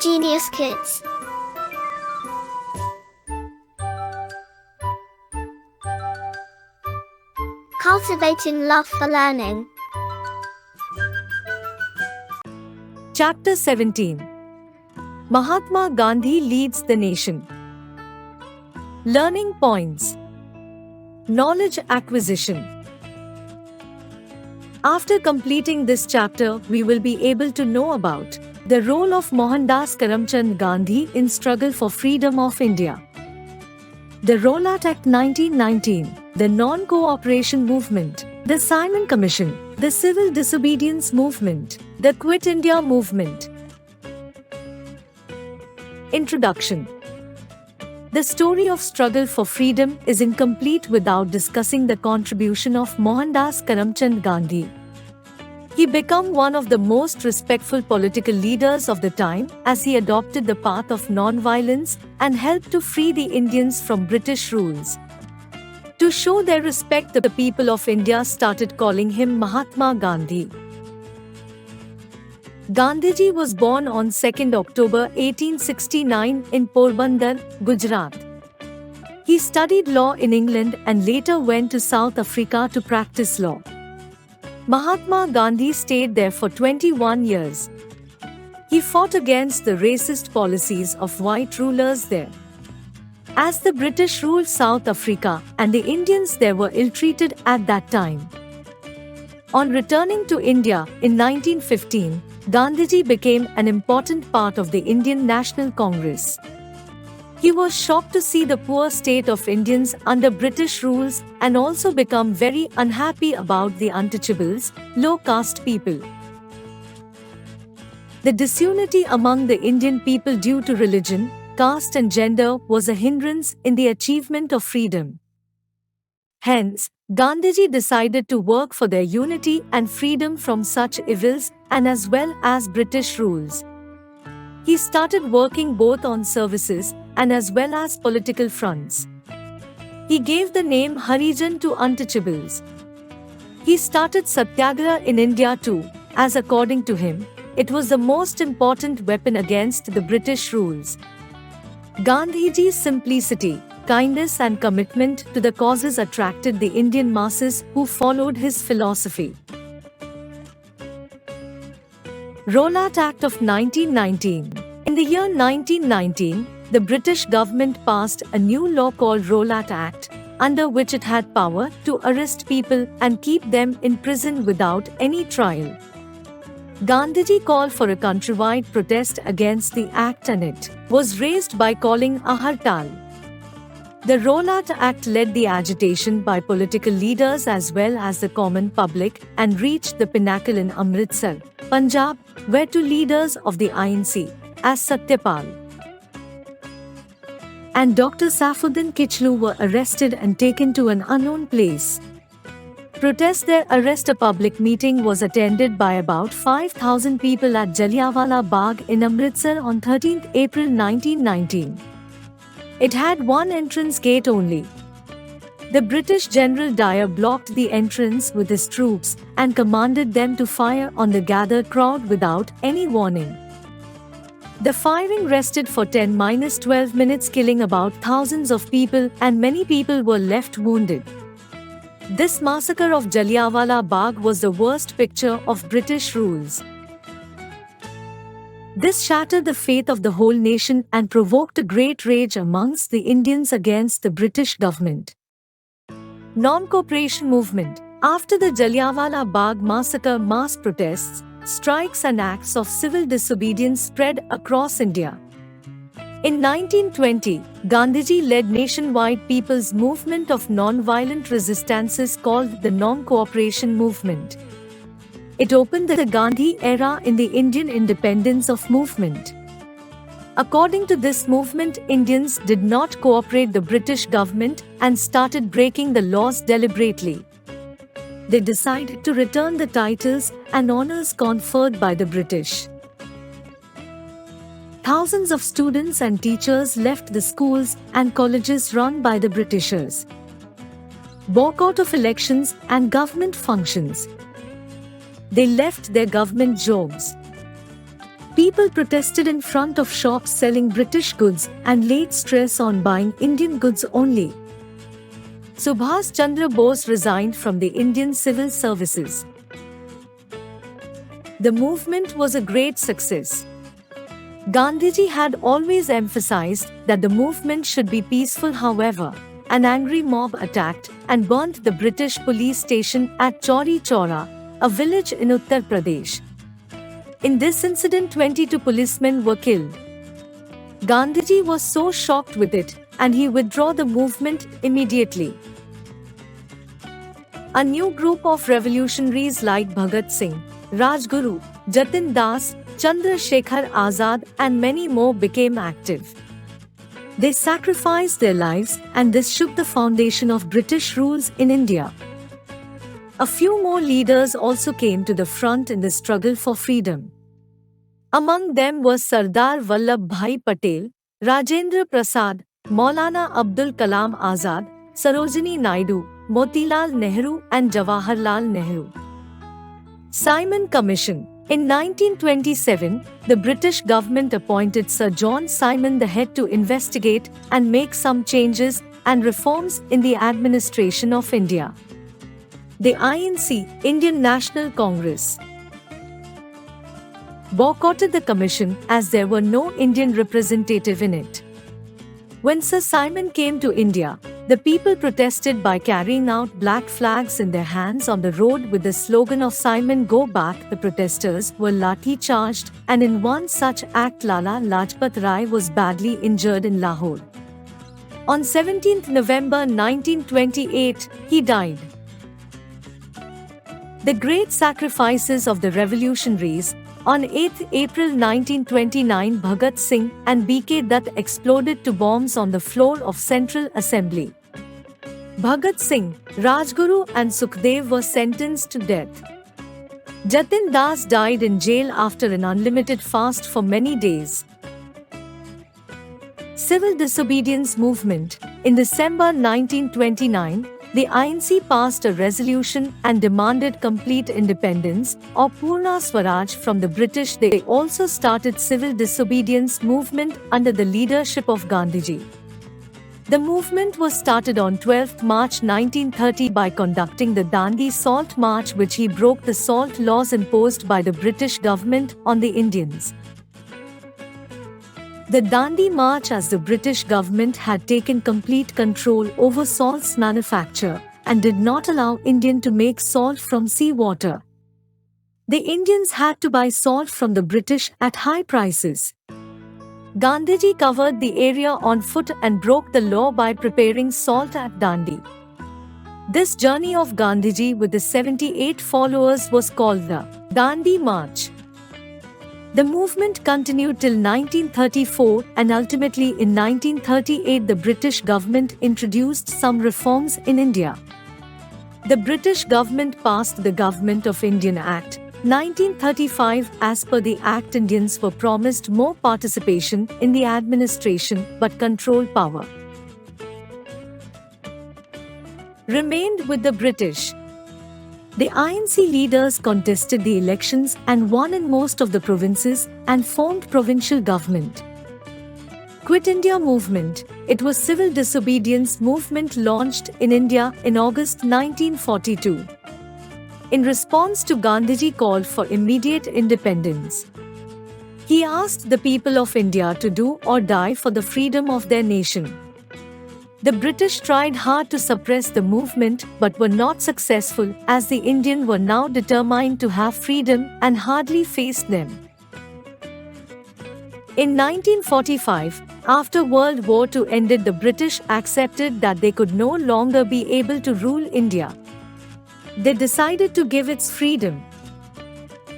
Genius Kids. Cultivating love for learning. Chapter 17. Mahatma Gandhi leads the nation. Learning points. Knowledge acquisition. After completing this chapter, we will be able to know about the role of Mohandas Karamchand Gandhi in struggle for freedom of India, the Rowlatt Act 1919, the Non-Cooperation Movement, the Simon Commission, the Civil Disobedience Movement, the Quit India Movement. Introduction. The story of struggle for freedom is incomplete without discussing the contribution of Mohandas Karamchand Gandhi. He became one of the most respectful political leaders of the time as he adopted the path of non-violence and helped to free the Indians from British rules. To show their respect, the people of India started calling him Mahatma Gandhi. Gandhiji was born on 2nd October 1869 in Porbandar, Gujarat. He studied law in England and later went to South Africa to practice law. Mahatma Gandhi stayed there for 21 years. He fought against the racist policies of white rulers there. As the British ruled South Africa and the Indians there were ill-treated at that time. On returning to India in 1915, Gandhiji became an important part of the Indian National Congress. He was shocked to see the poor state of Indians under British rules and also became very unhappy about the untouchables, low-caste people. The disunity among the Indian people due to religion, caste and gender was a hindrance in the achievement of freedom. Hence, Gandhiji decided to work for their unity and freedom from such evils and as well as British rules. He started working both on services and as well as political fronts. He gave the name Harijan to untouchables. He started Satyagraha in India too, as according to him, it was the most important weapon against the British rules. Gandhiji's simplicity, kindness and commitment to the causes attracted the Indian masses who followed his philosophy. Rowlatt Act of 1919. In the year 1919, the British government passed a new law called Rowlatt Act, under which it had power to arrest people and keep them in prison without any trial. Gandhiji called for a countrywide protest against the act and it was raised by calling a hartal. The Rowlatt Act led the agitation by political leaders as well as the common public and reached the pinnacle in Amritsar, Punjab, where two leaders of the INC, as Satyapal and Dr. Saifuddin Kichlu, were arrested and taken to an unknown place. Protest their arrest. A public meeting was attended by about 5,000 people at Jallianwala Bagh in Amritsar on 13 April 1919. It had one entrance gate only. The British General Dyer blocked the entrance with his troops and commanded them to fire on the gathered crowd without any warning. The firing rested for 10-12 minutes, killing about thousands of people, and many people were left wounded. This massacre of Jallianwala Bagh was the worst picture of British rules. This shattered the faith of the whole nation and provoked a great rage amongst the Indians against the British government. Non-cooperation movement. After the Jallianwala Bagh massacre, mass protests, strikes and acts of civil disobedience spread across India. In 1920, Gandhiji led nationwide people's movement of non-violent resistances called the Non-Cooperation Movement. It opened the Gandhi era in the Indian independence of movement. According to this movement, Indians did not cooperate the British government and started breaking the laws deliberately. They decided to return the titles and honors conferred by the British. Thousands of students and teachers left the schools and colleges run by the Britishers. Boycott of elections and government functions. They left their government jobs. People protested in front of shops selling British goods and laid stress on buying Indian goods only. Subhas Chandra Bose resigned from the Indian Civil Services. The movement was a great success. Gandhiji had always emphasized that the movement should be peaceful. However, an angry mob attacked and burnt the British police station at Chauri Chaura, a village in Uttar Pradesh. In this incident, 22 policemen were killed. Gandhiji was so shocked with it, and he withdrew the movement immediately. A new group of revolutionaries like Bhagat Singh, Rajguru, Jatin Das, Chandra Shekhar Azad and many more became active. They sacrificed their lives, and this shook the foundation of British rules in India. A few more leaders also came to the front in the struggle for freedom. Among them were Sardar Vallabhbhai Patel, Rajendra Prasad, Maulana Abdul Kalam Azad, Sarojini Naidu, Motilal Nehru and Jawaharlal Nehru. Simon Commission. In 1927, the British government appointed Sir John Simon the head to investigate and make some changes and reforms in the administration of India. The INC, Indian National Congress, boycotted the commission as there were no Indian representative in it. When Sir Simon came to India, the people protested by carrying out black flags in their hands on the road with the slogan of Simon Go Back. The protesters were lathi charged, and in one such act Lala Lajpat Rai was badly injured in Lahore. On 17 November 1928, he died. The great sacrifices of the revolutionaries. On 8 April 1929, Bhagat Singh and B.K. Dutt exploded two bombs on the floor of Central Assembly. Bhagat Singh, Rajguru and Sukhdev were sentenced to death. Jatin Das died in jail after an unlimited fast for many days. Civil disobedience movement. In December 1929, the INC passed a resolution and demanded complete independence or Purna Swaraj from the British. They also started civil disobedience movement under the leadership of Gandhiji. The movement was started on 12 March 1930 by conducting the Dandi Salt March, which he broke the salt laws imposed by the British government on the Indians. The Dandi March, as the British government had taken complete control over salt's manufacture and did not allow Indian to make salt from seawater. The Indians had to buy salt from the British at high prices. Gandhiji covered the area on foot and broke the law by preparing salt at Dandi. This journey of Gandhiji with the 78 followers was called the Dandi March. The movement continued till 1934, and ultimately in 1938 the British government introduced some reforms in India. The British government passed the Government of Indian Act, 1935. As per the Act, Indians were promised more participation in the administration, but control power remained with the British. The INC leaders contested the elections and won in most of the provinces and formed provincial government. Quit India movement. It was civil disobedience movement launched in India in August 1942. In response to Gandhiji called for immediate independence. He asked the people of India to do or die for the freedom of their nation. The British tried hard to suppress the movement but were not successful, as the Indians were now determined to have freedom and hardly faced them. In 1945, after World War II ended, the British accepted that they could no longer be able to rule India. They decided to give its freedom.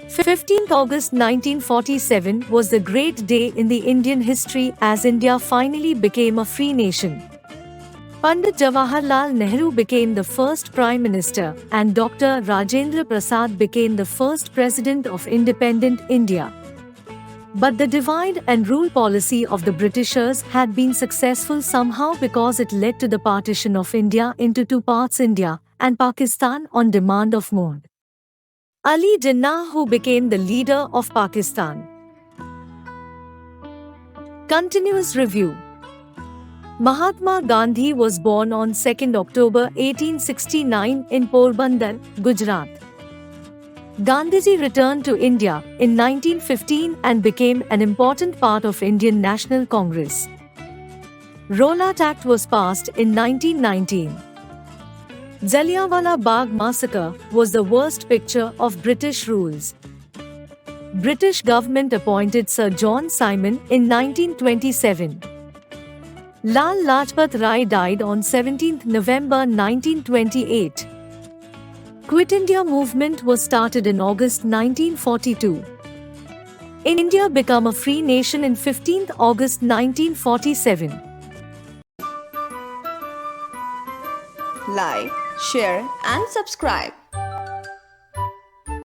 15th August 1947 was the great day in the Indian history as India finally became a free nation. Pandit Jawaharlal Nehru became the first Prime Minister and Dr. Rajendra Prasad became the first President of independent India. But the divide and rule policy of the Britishers had been successful somehow because it led to the partition of India into two parts, India and Pakistan, on demand of Mohd Ali Jinnah, who became the leader of Pakistan. Continuous review. Mahatma Gandhi was born on 2nd October 1869 in Porbandar, Gujarat. Gandhiji returned to India in 1915 and became an important part of Indian National Congress. Rowlatt Act was passed in 1919. Jallianwala Bagh massacre was the worst picture of British rules. British government appointed Sir John Simon in 1927. Lal Lajpat Rai died on 17 November 1928. Quit India movement was started in August 1942. India became a free nation in 15 August 1947. Like, share and subscribe.